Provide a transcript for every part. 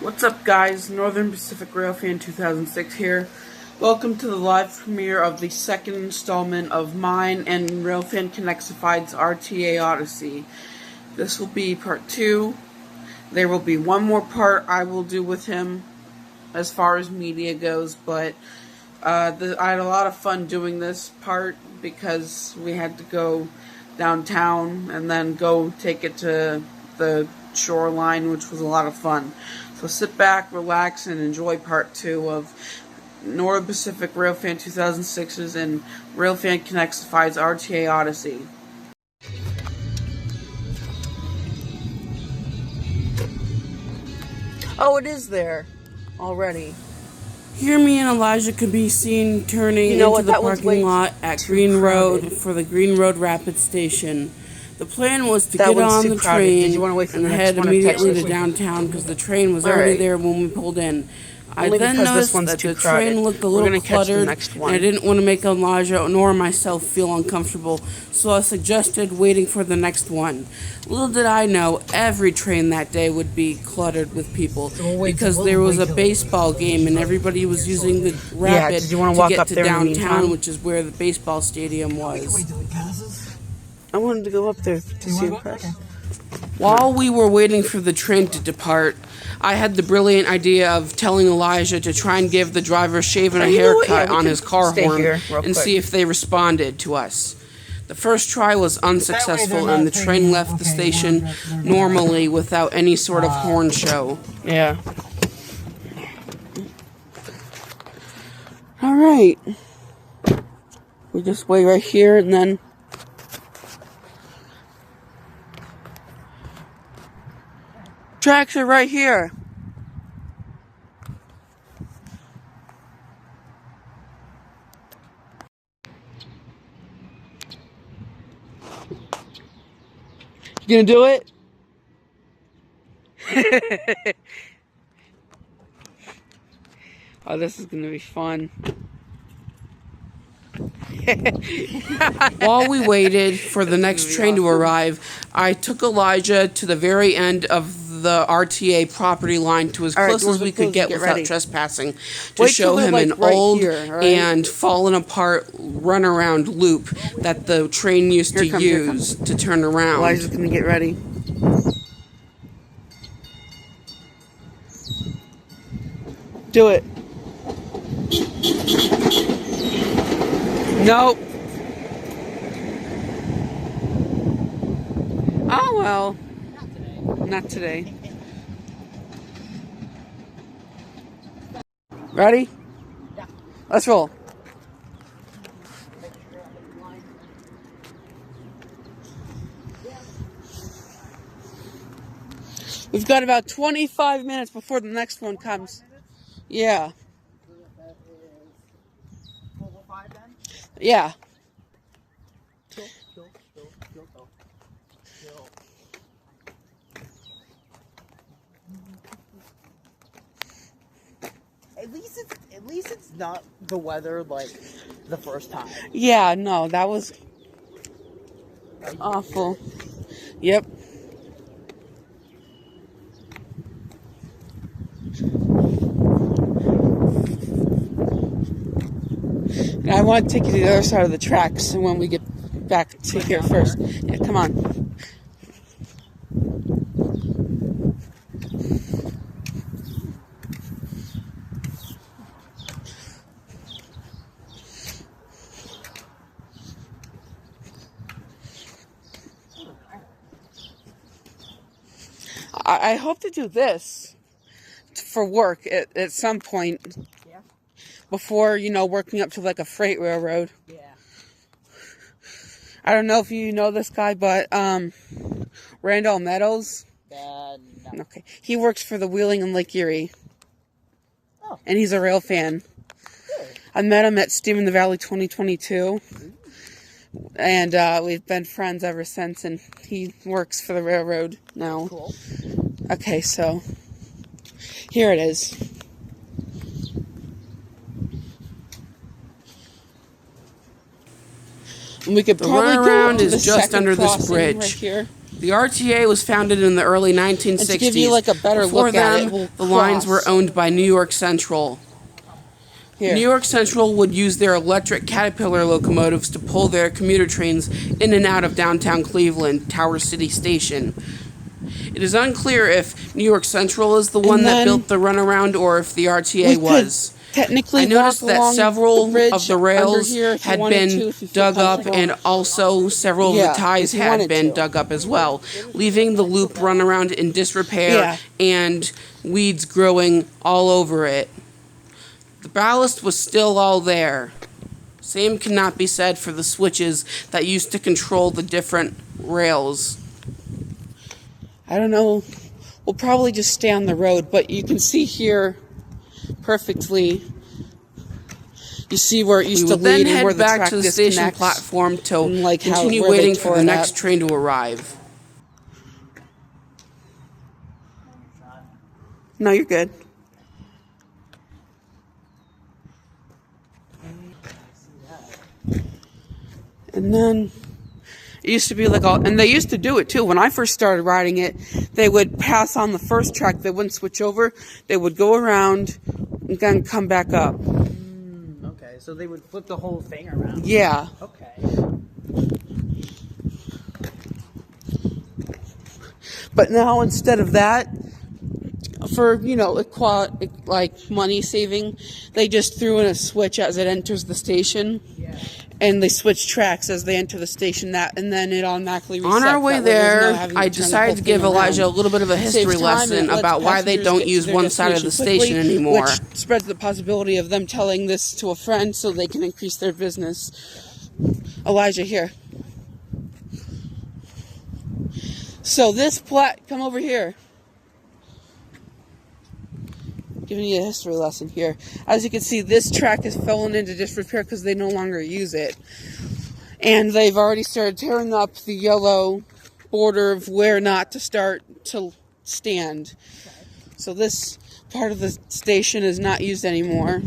What's up, guys? Northern Pacific RAILFAN 2006 here. Welcome to the live premiere of the second installment of mine and RAILFAN Connectified's RTA Odyssey. This will be part 2. There will be one more part I will do with him as far as media goes, but I had a lot of fun doing this part because we had to go downtown and then go take it to the shoreline, which was a lot of fun. So sit back, relax, and enjoy part 2 of Northern Pacific RAILFAN 2006's and RAILFAN Connectified's RTA Odyssey. Oh, it is there already. Here, me and Elijah could be seen turning into the parking lot at Green Road for the Green Road Rapid Station. The plan was to get on the train and head immediately to downtown because the train was already there when we pulled in. I then noticed that the train looked a little cluttered, and I didn't want to make Elijah nor myself feel uncomfortable, so I suggested waiting for the next one. Little did I know, every train that day would be cluttered with people, because there was a baseball game and everybody was using the Rapid to get to downtown, which is where the baseball stadium was. I wanted to go up there to see the press. While we were waiting for the train to depart, I had the brilliant idea of telling Elijah to try and give the driver a shave and a haircut on his car horn and see if they responded to us. The first try was unsuccessful and the train left the station normally without any sort of horn show. Yeah. Alright. We just wait right here and then... Tracks are right here. You gonna do it? Oh, this is gonna be fun. While we waited for the next train to arrive, I took Elijah to the very end of the RTA property line to as close as we could get without trespassing to show him an old and fallen apart runaround loop that the train used to use to turn around. Elijah's gonna get ready. Do it. Nope. Oh well. Not today. Ready? Yeah. Let's roll. We've got about 25 minutes before the next one comes. Yeah. Yeah. At least it's not the weather like the first time. Yeah, no, that was awful. Yep. I want to take you to the other side of the tracks when we get back to here first. Yeah, come on. I hope to do this for work at some point. Yeah. Before, working up to like a freight railroad. Yeah. I don't know if you know this guy, but Randall Meadows. No. Okay. He works for the Wheeling and Lake Erie. Oh. And he's a RAILFAN. Really? I met him at Steam in the Valley 2022. And we've been friends ever since, and he works for the railroad now. Cool. Okay, so here it is. And we could probably go runaround to is the just second under this crossing bridge. right here. The RTA was founded in the early 1960s. And to give you like a better Before look them, at it, we'll the lines were owned by New York Central. Here. New York Central would use their electric Caterpillar locomotives to pull their commuter trains in and out of downtown Cleveland, Tower City Station. It is unclear if New York Central is the one that built the runaround or if the RTA was. Technically, I noticed that several of the rails had been dug up, and also several of the ties had been dug up as well, leaving the loop runaround in disrepair and weeds growing all over it. The ballast was still all there. Same cannot be said for the switches that used to control the different rails. I don't know. We'll probably just stay on the road, but you can see here perfectly. You see where it used to lead and where the track disconnects. We would then head back to the station platform to continue waiting for the next train to arrive. No, you're good. And then it used to be like all, and they used to do it too. When I first started riding it, they would pass on the first track. They wouldn't switch over. They would go around and then come back up. Okay, so they would flip the whole thing around. Yeah. Okay. But now instead of that, for, you know, like money saving, they just threw in a switch as it enters the station. Yeah. And they switch tracks as they enter the station, and then it automatically resets. On our way there, I decided to give Elijah a little bit of a history lesson about why they don't use one side of the station anymore. Which spreads the possibility of them telling this to a friend so they can increase their business. Elijah, here. So this come over here. Giving you a history lesson here. As you can see, this track has fallen into disrepair because they no longer use it. And they've already started tearing up the yellow border of where not to start to stand. So this part of the station is not used anymore.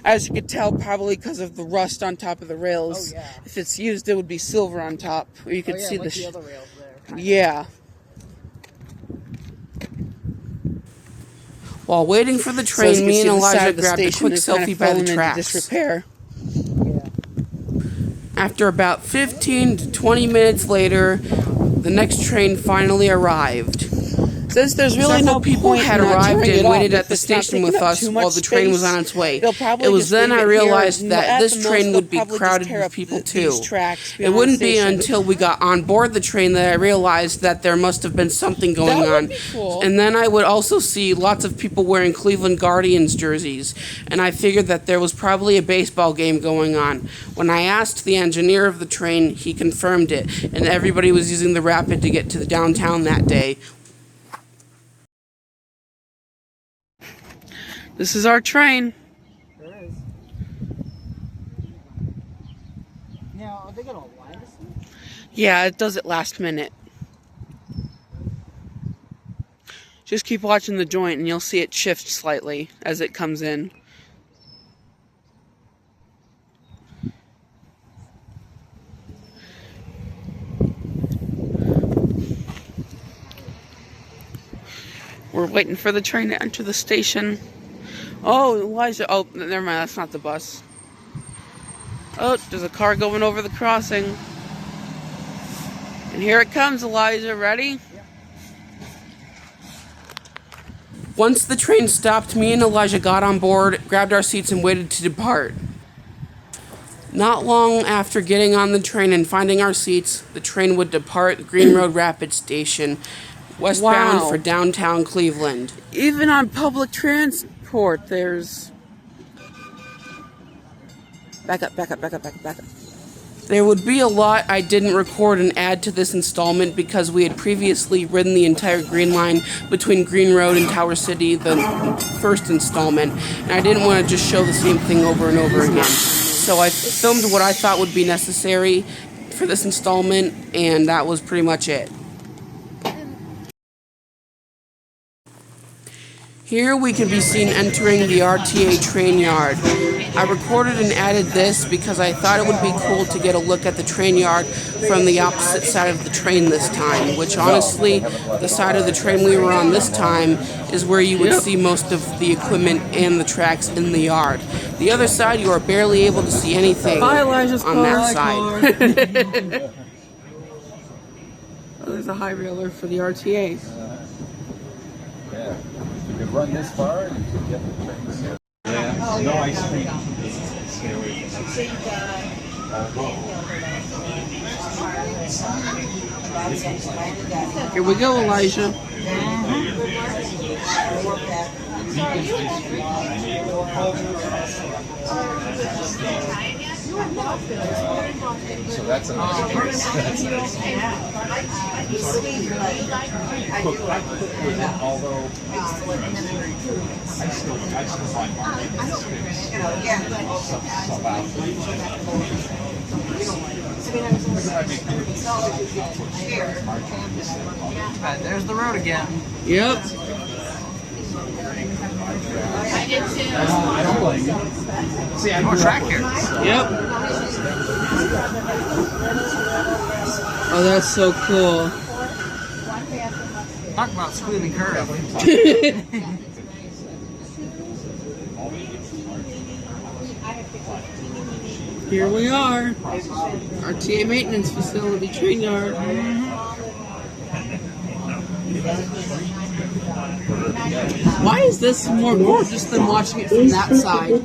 As you could tell, probably because of the rust on top of the rails. Oh, yeah. If it's used, it would be silver on top. Or you could see like the other rails there. Yeah. While waiting for the train, me and Elijah grabbed a quick selfie by the tracks. Disrepair. Yeah. After about 15 to 20 minutes later, the next train finally arrived. Since there's really no people point had arrived and waited at the station with us while the train was on its way. It was then I realized that this train would be crowded with people too. It wouldn't be until we got on board the train that I realized that there must have been something going on. And then I would also see lots of people wearing Cleveland Guardians jerseys, and I figured that there was probably a baseball game going on. When I asked the engineer of the train, he confirmed it, and everybody was using the Rapid to get to the downtown that day. This is our train. There is. Now, are they going to align this thing? Yeah, it does it last minute. Just keep watching the joint and you'll see it shift slightly as it comes in. We're waiting for the train to enter the station. Oh, Elijah. Oh, never mind. That's not the bus. Oh, there's a car going over the crossing. And here it comes, Elijah. Ready? Yeah. Once the train stopped, me and Elijah got on board, grabbed our seats, and waited to depart. Not long after getting on the train and finding our seats, the train would depart Green Road Rapid Station, westbound for downtown Cleveland. Even on public transport, there's... Back up. There would be a lot I didn't record and add to this installment because we had previously ridden the entire Green Line between Green Road and Tower City, the first installment, and I didn't want to just show the same thing over and over again. So I filmed what I thought would be necessary for this installment, and that was pretty much it. Here we can be seen entering the RTA train yard. I recorded and added this because I thought it would be cool to get a look at the train yard from the opposite side of the train this time, which honestly, the side of the train we were on this time is where you would see most of the equipment and the tracks in the yard. The other side, you are barely able to see anything on that side. Oh, there's a high railer for the RTA. Yeah. You could run this far and you could get the trains. Yeah. No ice cream. Stay away from that. Here we go, Elijah. So that's another case. Although I still find There's the road again. Yep. I don't blame you. See, I have more track here. Yep. Oh, that's so cool. Talk about squealing curve. Here we are. RTA maintenance facility, train yard. Why is this more gorgeous than watching it from that side?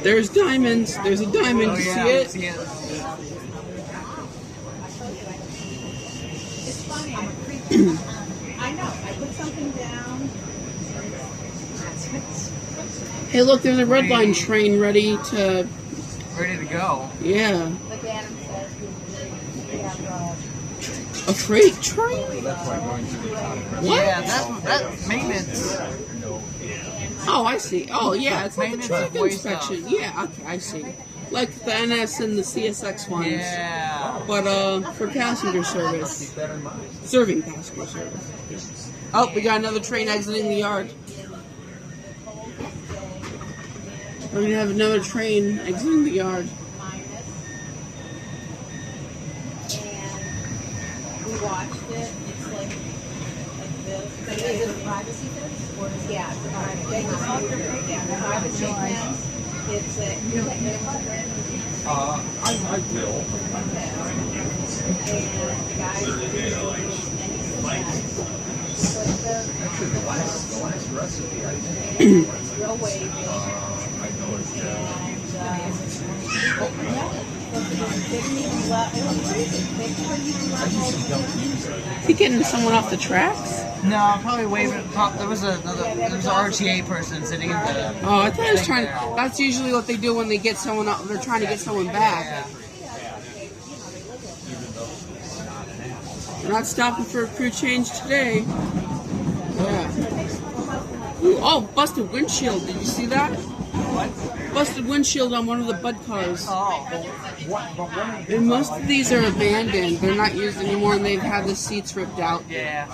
There's diamonds. There's a diamond. Oh, You yeah, see it? I know. I put something down. Hey, look, there's a red line train ready to go. Yeah. But Adam says we have A freight train? What? Yeah, that maintenance. Oh, I see. Oh, yeah, it's like a Maintenance truck of waste inspection. stuff. Yeah, okay, I see. Like the NS and the CSX ones. Yeah. But for passenger service. Serving passenger service. Oh, we got another train exiting the yard. We're gonna have another train exiting the yard. we watched it. It's like this. But is it a privacy fence? Or is yeah, it's a private private maintenance. It's a I will. and the guys Actually, the last recipe I did. it's real wavy. I know it's Is he getting someone off the tracks? No, probably waving. There was an RTA person sitting in the. Oh, I thought I was trying. That's usually what they do when they get someone up. They're trying to get someone back. We're not stopping for a crew change today. Yeah. Ooh, oh, busted windshield. Did you see that? What? Busted windshield on one of the Bud cars. Oh. And most of these are abandoned. They're not used anymore, and they've had the seats ripped out. Yeah.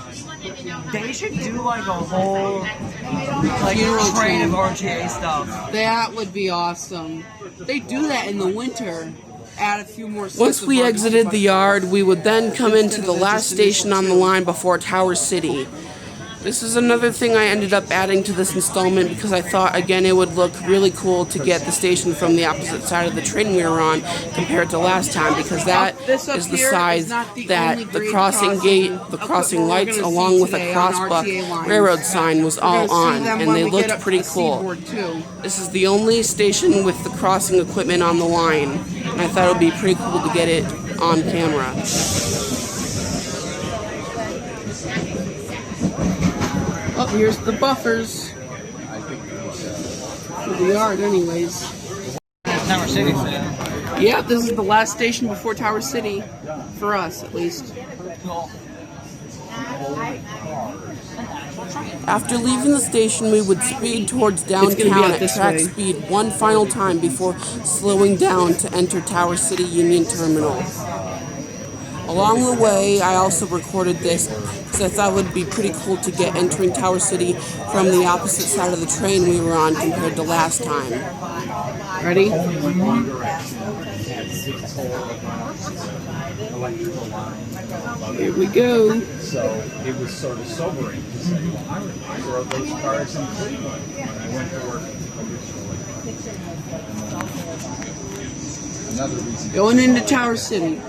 They should do like a whole Funeral train of train. RTA stuff. That would be awesome. They do that in the winter. Add a few more sets Once of we barbecue exited the buses. yard, we would then come into the last station on the line before Tower City. This is another thing I ended up adding to this installment because I thought, again, it would look really cool to get the station from the opposite side of the train we were on compared to last time, because that This up is the here side is not the only that the grade crossing gate, the equipment crossing we're lights, gonna see along with a today on crossbuck RTA lines. railroad sign was We're gonna all see on, them and when they we get looked up to pretty the cool. seaboard, too. This is the only station with the crossing equipment on the line, and I thought it would be pretty cool to get it on camera. Oh, here's the buffers. For the yard, anyways. Tower City, so. Yeah, this is the last station before Tower City. For us, at least. Cool. After leaving the station, we would speed towards downtown at track speed one final time before slowing down to enter Tower City Union Terminal. Along the way, I also recorded this because I thought it would be pretty cool to get entering Tower City from the opposite side of the train we were on compared to last time. Ready? One direction had 6 electrical lines. Here we go. So it was sort of sobering to say, well, I rode those cars in Cleveland when I went to work originally. Another reason. Going into Tower City.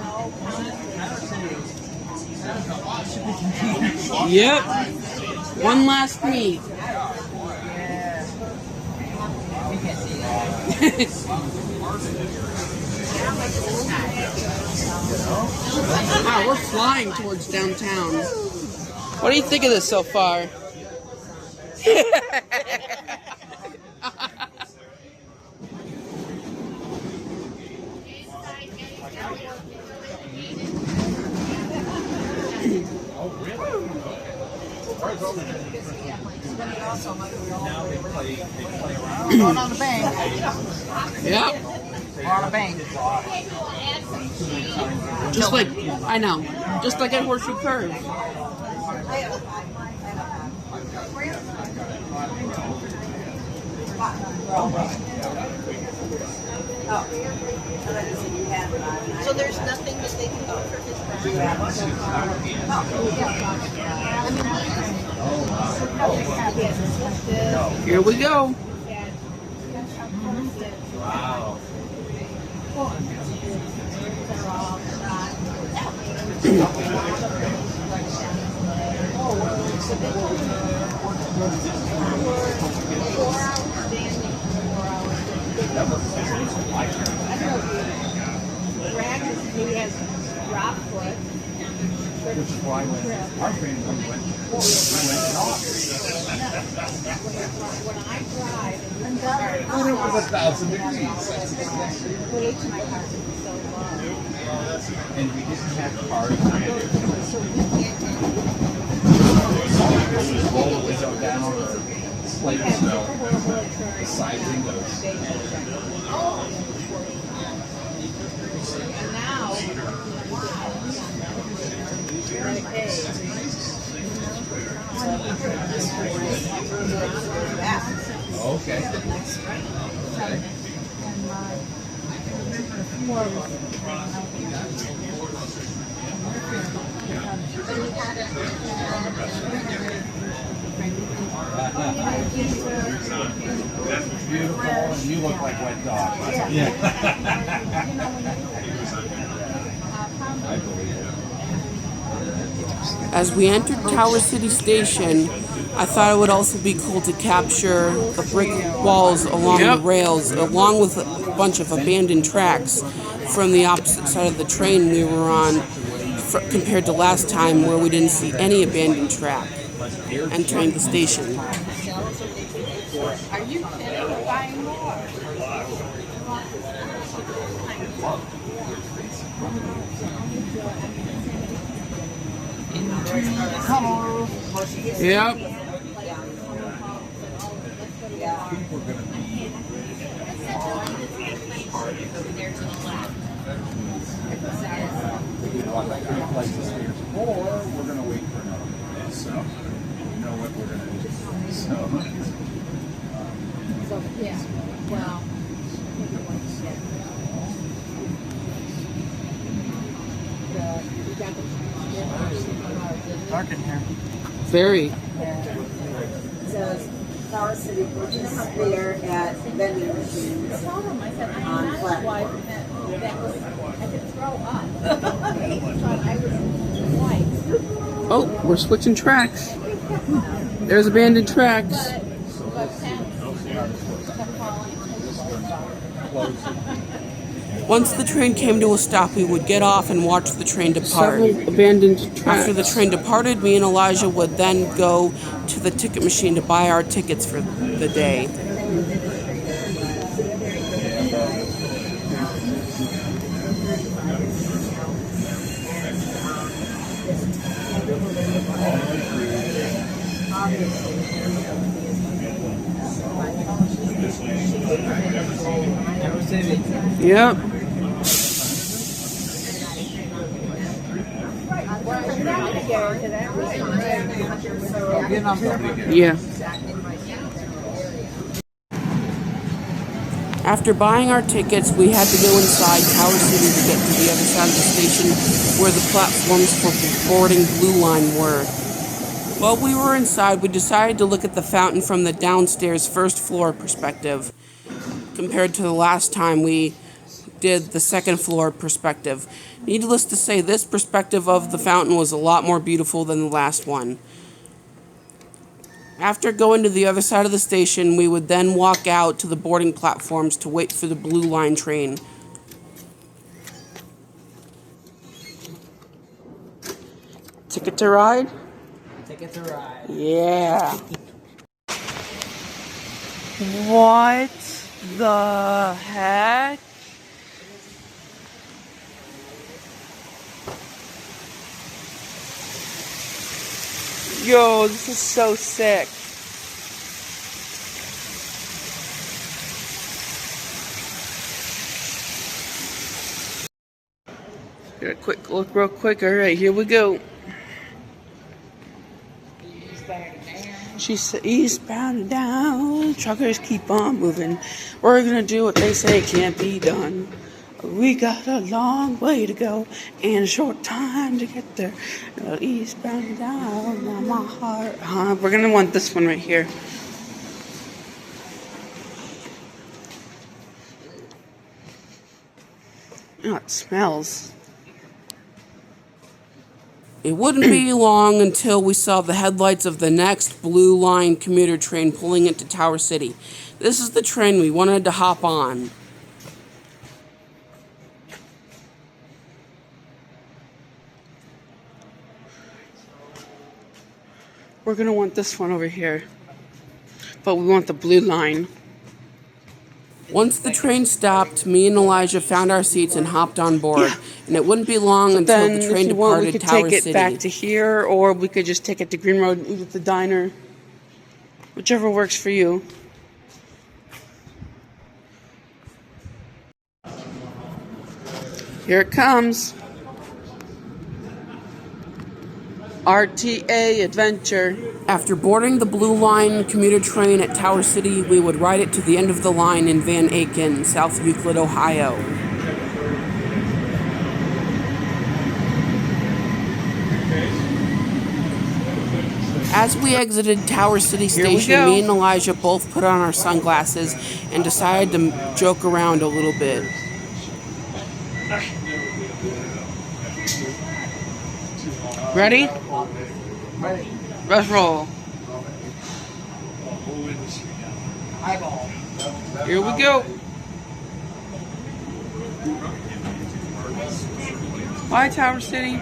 Yep. One last meet. Wow, we're flying towards downtown. What do you think of this so far? Going on the bank. Yep. On the bank. Just like, I know, just like at Horseshoe Curve. So there's nothing that they can offer his Here we go. Wow. He has drop foot. Which is why when our train went off. When I drive, When it was 1,000 degrees. That's exactly. wait to my car is so low. And we didn't have cars. So we can't Roll the window down or slight snow. The side windows. And now, Okay. Okay. Beautiful, and you look like wet dog. Yeah. I believe it. As we entered Tower City Station, I thought it would also be cool to capture the brick walls along the rails, along with a bunch of abandoned tracks from the opposite side of the train we were on, compared to last time where we didn't see any abandoned track entering the station. are you kidding? Buying more? Yep. People are going to be like 3 flights of stairs, or we're going to wait for another one. So, you know what we're going to do. So, Yeah. Well. Dark in here. Very. Says Tower City purchase there at vending machines on platform. Oh, we're switching tracks. There's abandoned tracks. Once the train came to a stop, we would get off and watch the train depart. Several abandoned tracks. After the train departed, me and Elijah would then go to the ticket machine to buy our tickets for the day. Yep. Yeah. After buying our tickets, we had to go inside Tower City to get to the other side of the station where the platforms for boarding Blue Line were. While we were inside, we decided to look at the fountain from the downstairs first floor perspective, compared to the last time we did the second floor perspective. Needless to say, this perspective of the fountain was a lot more beautiful than the last one. After going to the other side of the station, we would then walk out to the boarding platforms to wait for the Blue Line train. Ticket to ride? Ticket to ride. Yeah. What the heck? Yo, this is so sick. Get a quick look real quick. Alright, here we go. She said, eastbound and down, truckers keep on moving. We're gonna do what they say can't be done. We got a long way to go and a short time to get there. Eastbound and down on my heart. We're gonna want this one right here. Oh, it smells. It wouldn't be long until we saw the headlights of the next Blue Line commuter train pulling into Tower City. This is the train we wanted to hop on. We're gonna want this one over here. But we want the Blue Line. Once the train stopped, me and Elijah found our seats and hopped on board. Yeah. And it wouldn't be long until Then, the train if you want, we departed could Tower take it City. back to here, or we could just take it to Green Road and eat at the diner. Whichever works for you. Here it comes. RTA Adventure. After boarding the Blue Line commuter train at Tower City, we would ride it to the end of the line in Van Aiken, South Euclid, Ohio. As we exited Tower City Station, me and Elijah both put on our sunglasses and decided to joke around a little bit. Ready? Let's roll. Eyeball. Here we go. Bye, Tower City.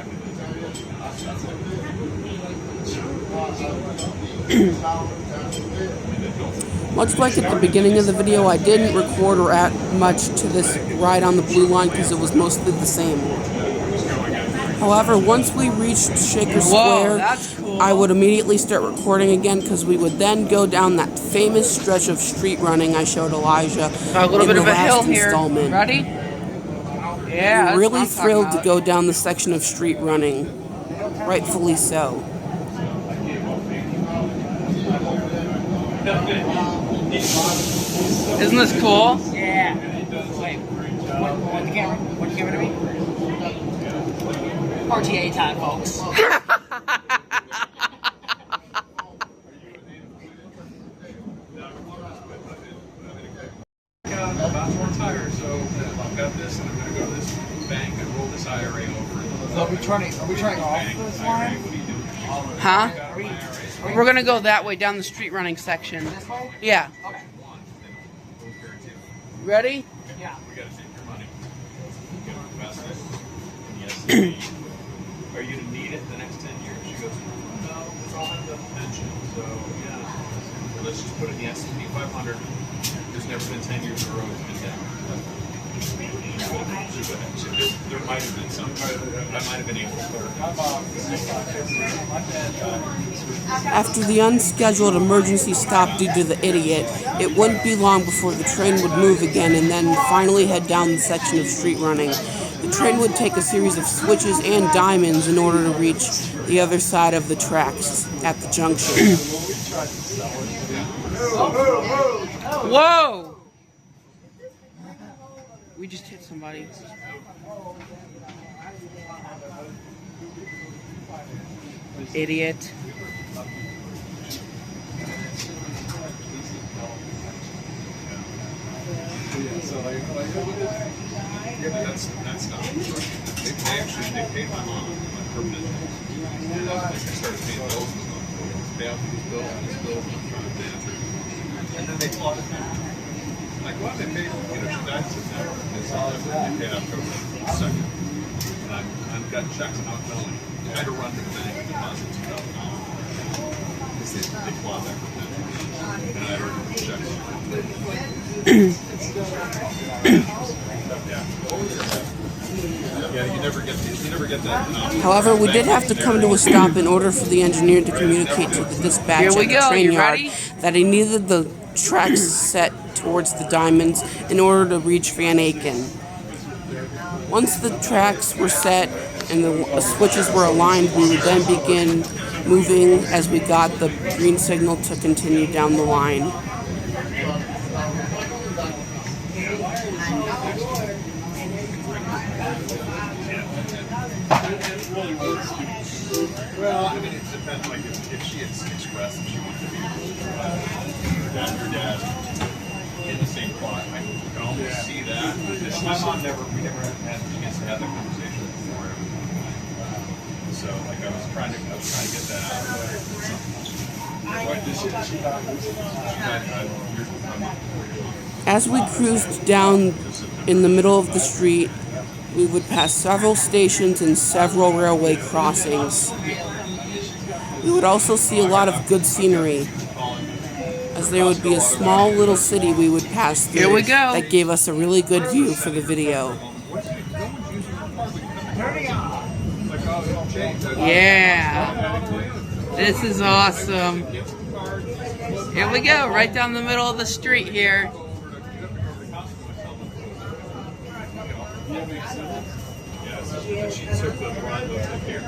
Much like at the beginning of the video, I didn't record or add much to this ride on the Blue Line because it was mostly the same. However, once we reached Shaker Square, that's cool. I would immediately start recording again because we would then go down that famous stretch of street running I showed Elijah A little in bit the of a hill last here. installment. Ready? Yeah. I'm really thrilled to go down the section of street running. Rightfully so. Isn't this cool? Yeah. Wait. What the camera? What you giving to me? RTA time, folks. About 4 tires, so I've got this, and I'm going to go to this bank and roll this IRA over. So are we turning off this line? Huh? Are we We're gonna go that way down the street running section. this way? Yeah. Okay. Ready? Yeah. We got to take your money. You got to invest it. And yes, are you going to need it the next 10 years? She goes, no, it's all in the pension. So, yeah. Let's just put it in the S&P 500. There's never been 10 years in a row it's been down. There might have been some. I might have been able to put her. After the unscheduled emergency stop due to the idiot, it wouldn't be long before the train would move again and then finally head down the section of street running. The train would take a series of switches and diamonds in order to reach the other side of the tracks at the junction. Whoa! We just hit somebody. Idiot. That's not. They paid my mom a permanent. And I started paying bills. Pay out these bills and these bills, and I'm trying to answer. And then they plotted me. Like, well, they paid, she died in September. It's all they paid out the second. And I've got checks and I'm telling you. I had to run to the bank and deposit $2,000. They plot that for them. And I wrote checks. Yeah, you never get that. However, we did have to come to a stop in order for the engineer to communicate to the dispatch at the train yard that he needed the tracks set towards the diamonds in order to reach Van Aken. Once the tracks were set and the switches were aligned, we would then begin moving as we got the green signal to continue down the line. Well, I mean, it depends. Like, if she had expressed that she wanted to be her dad in the same plot, I can almost see that. My mom we never had a chance to have that conversation before. So, like, I was trying to get that out of her. As we cruised down in the middle of the street, we would pass several stations and several railway crossings. We would also see a lot of good scenery, as there would be a small little city we would pass through. Here we go. That gave us a really good view for the video. Yeah. This is awesome. Here we go, right down the middle of the street here. She took the run of here.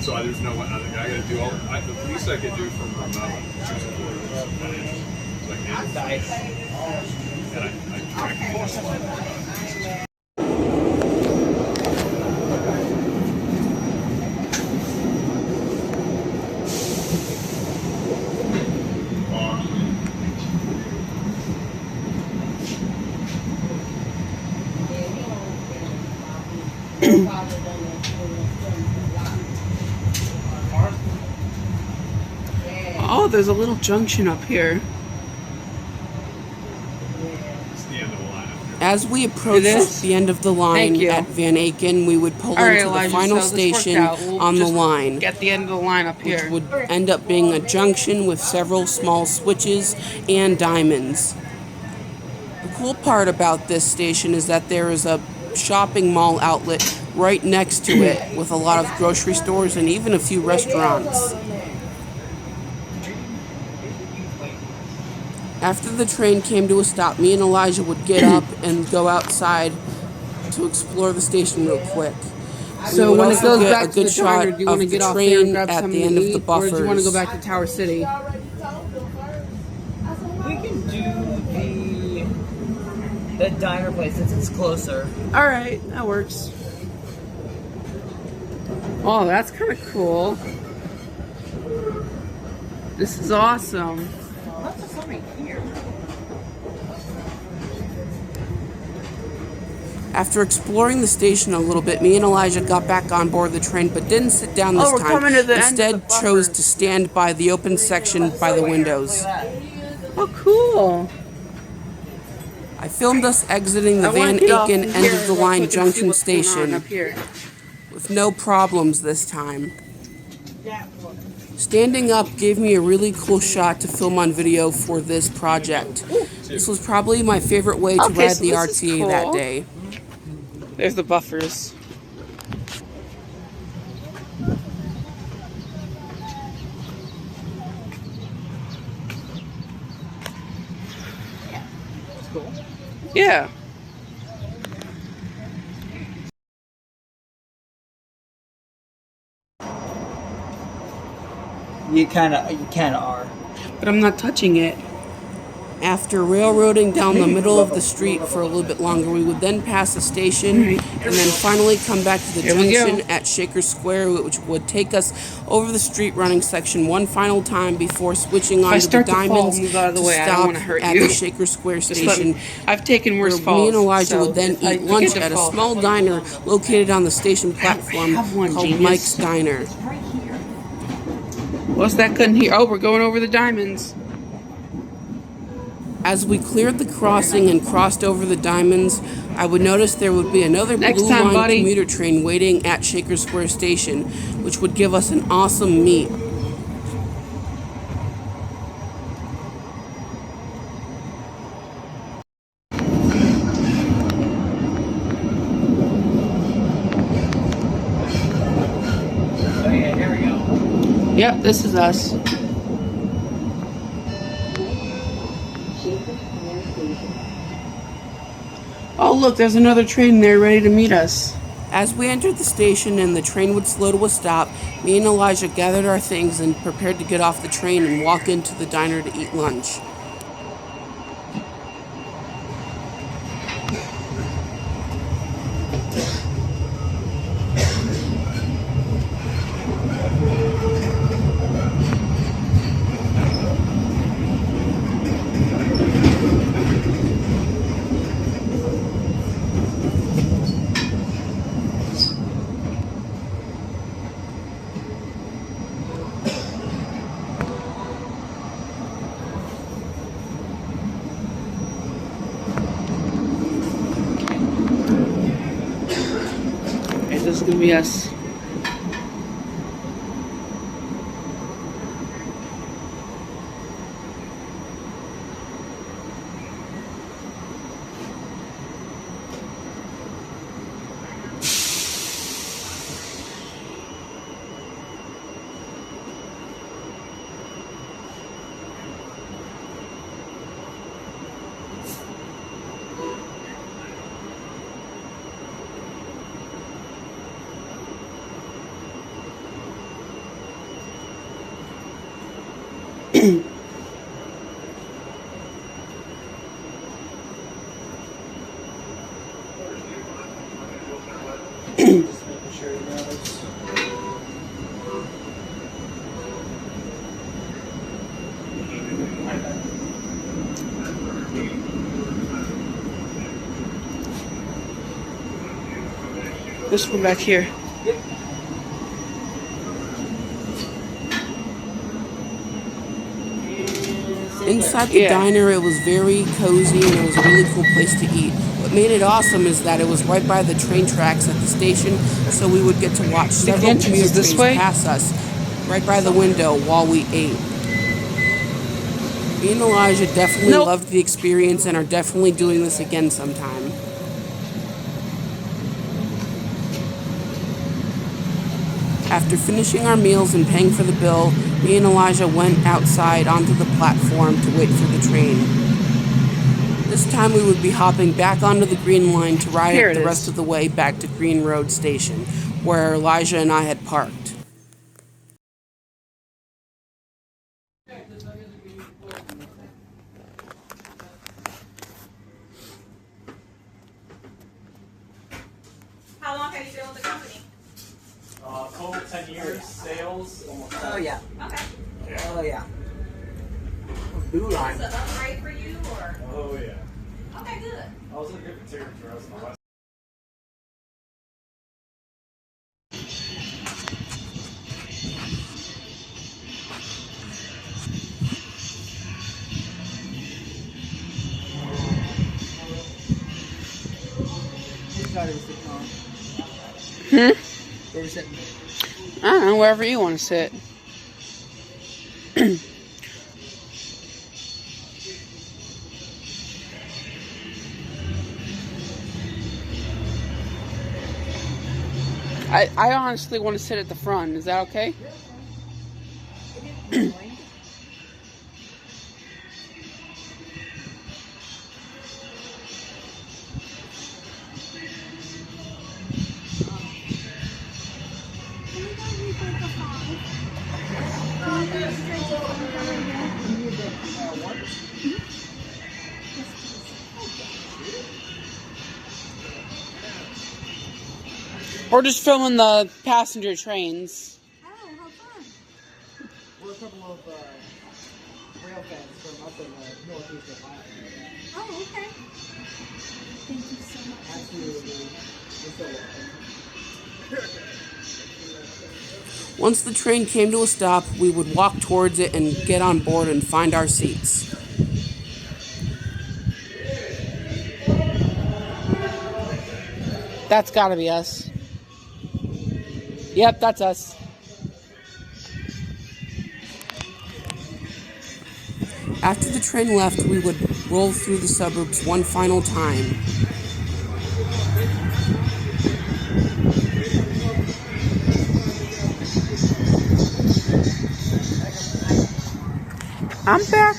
So there's no one. I got to do all the least I could do from remote. And I tracked. Oh, there's a little junction up here. It's the end of the line up here. As we approached the end of the line at Van Aken, we would pull into the final station on the line, Get the end of the line up here. which would end up being a junction with several small switches and diamonds. The cool part about this station is that there is a shopping mall outlet right next to it with a lot of grocery stores and even a few restaurants. After the train came to a stop, me and Elijah would get up and go outside to explore the station real quick. So when it goes back to the shot diner, do you want to of get the off there train and grab at something the end to of the eat, or do you want to go buffers. back to Tower City? We can do the diner place since it's closer. All right, that works. Oh, that's kind of cool. This is awesome. What's something here? After exploring the station a little bit, me and Elijah got back on board the train, but didn't sit down this we're time. coming to the end of Instead, the chose buffers. to stand by the open section by the windows. Oh, cool. I filmed us exiting the I wanna Van get off Aken from end here of the real line quick and see junction what's going on station up here. with no problems this time. Standing up gave me a really cool shot to film on video for this project. This was probably my favorite way to ride the RTA that day. There's the buffers. Yeah. You kind of are. But I'm not touching it. After railroading down the middle of the street for a little bit longer, we would then pass a station and then finally come back to the junction at Shaker Square, which would take us over the street running section one final time before switching on to the Diamonds to stop at the Shaker Square station. I've taken worse falls. Me and Elijah would then eat lunch at a small diner located on the station platform called Mike's Diner. What's that couldn't hear? Oh, we're going over the Diamonds. As we cleared the crossing and crossed over the Diamonds, I would notice there would be another Blue Line commuter train waiting at Shaker Square Station, which would give us an awesome meet. Okay, here we go. Yep, this is us. Oh, look, there's another train there ready to meet us. As we entered the station and the train would slow to a stop, me and Elijah gathered our things and prepared to get off the train and walk into the diner to eat lunch. This is gonna be us. This one back here. Inside the diner, it was very cozy and it was a really cool place to eat. What made it awesome is that it was right by the train tracks at the station, so we would get to watch several commuter trains pass us right by the window while we ate. Me and Elijah definitely loved the experience and are definitely doing this again sometime. After finishing our meals and paying for the bill, me and Elijah went outside onto the platform to wait for the train. This time we would be hopping back onto the Green Line to ride it the rest of the way back to Green Road Station, where Elijah and I had parked. How long have you been with the company? Total 10 years, sales, almost. Oh yeah. Okay. Oh yeah. Blue Line. Is it upgrade for you or? Oh, yeah. Okay, good. I was in a different territory. I was in the West. I don't know, wherever you want to sit. I honestly want to sit at the front. Is that okay? We're just filming the passenger trains. Oh, how fun. We're a couple of RAILFAN from up in northeast Ohio. Oh, okay. Thank you so much. Absolutely. You're so welcome. Once the train came to a stop, we would walk towards it and get on board and find our seats. That's gotta be us. Yep, that's us. After the train left, we would roll through the suburbs one final time. I'm back.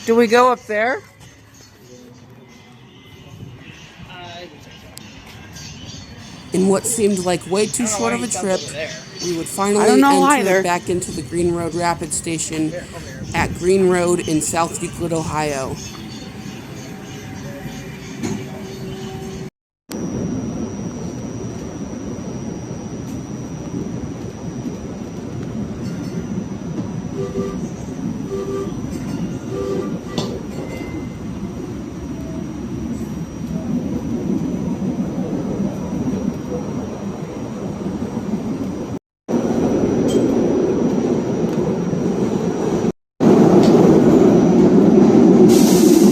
Do we go up there? In what seemed like way too short of a trip, we would finally I don't know enter either. back into the Green Road Rapid Station at Green Road in South Euclid, Ohio.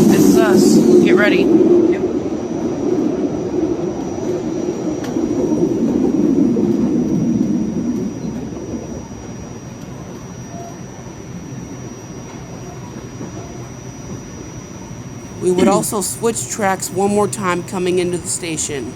This is us. Get ready. We would also switch tracks one more time coming into the station.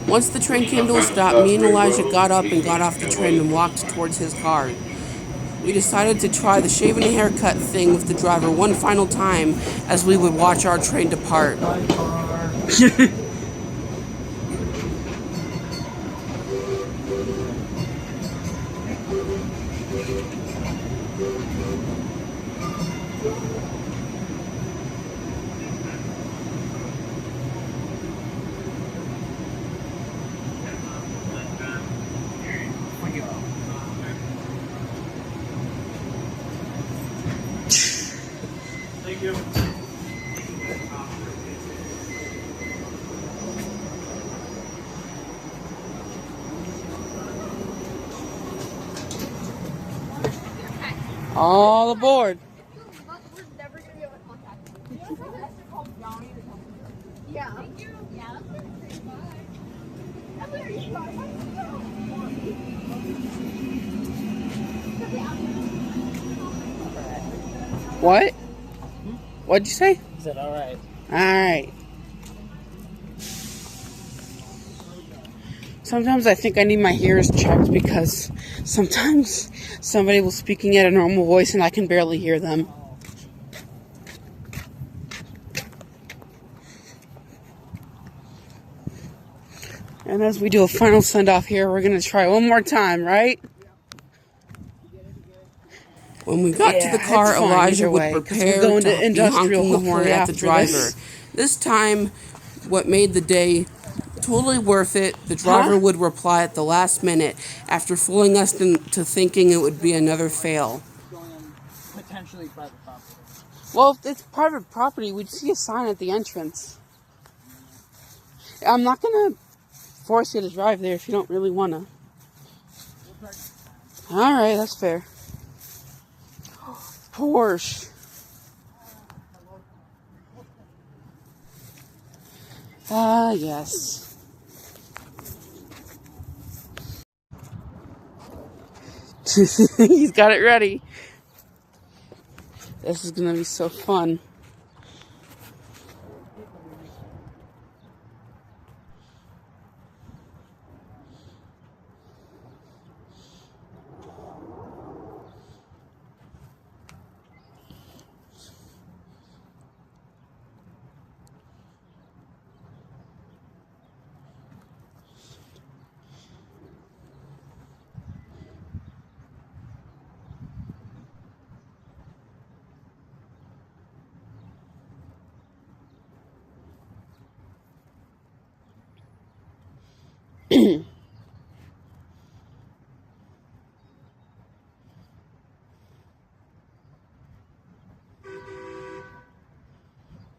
Once the train came to a stop, me and Elijah got up and got off the train and walked towards his car. We decided to try the shaving and haircut thing with the driver one final time as we would watch our train depart. Thank you. All aboard. Yeah. What? What'd you say? Is that all right? Alright. Sometimes I think I need my ears checked because sometimes somebody will speaking at a normal voice and I can barely hear them. And as we do a final send off here, we're going to try one more time, right? When we got to the Yeah, car, it's fine Elijah either would way, 'cause we're prepare going to to be industrial honking the horn hopefully at the after driver. this. This time, what made the day totally worth it, the driver would reply at the last minute after fooling us into thinking it would be another fail. Potentially private property. Well, if it's private property, we'd see a sign at the entrance. I'm not gonna force you to drive there if you don't really wanna. Alright, that's fair. Porsche. Ah, yes. He's got it ready. This is gonna be so fun.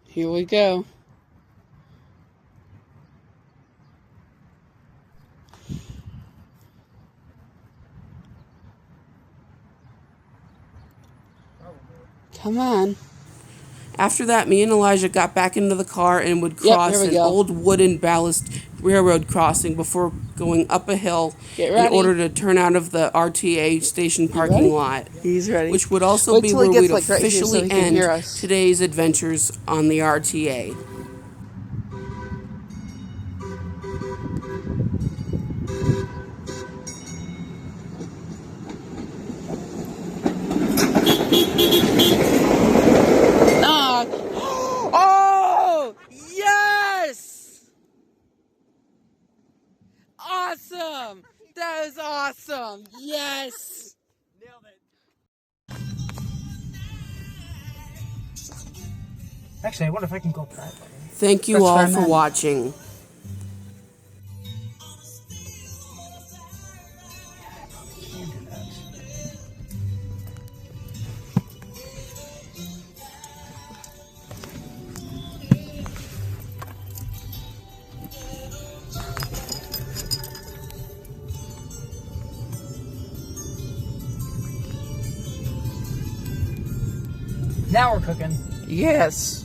Here we go. Come on. After that, me and Elijah got back into the car and would cross here we an go. old wooden ballast railroad crossing before going up a hill Get in ready. order to turn out of the RTA station parking ready? lot. He's ready. Which would also Wait be till where he gets, we'd like, right here so officially he can hear end us. today's adventures on the RTA. Ah. Oh! Yes! Awesome! That is awesome! Yes! Nailed it. Actually, I wonder if I can go private. Thank you Let's all try for that. watching. Can't do that. Now we're cooking. Yes.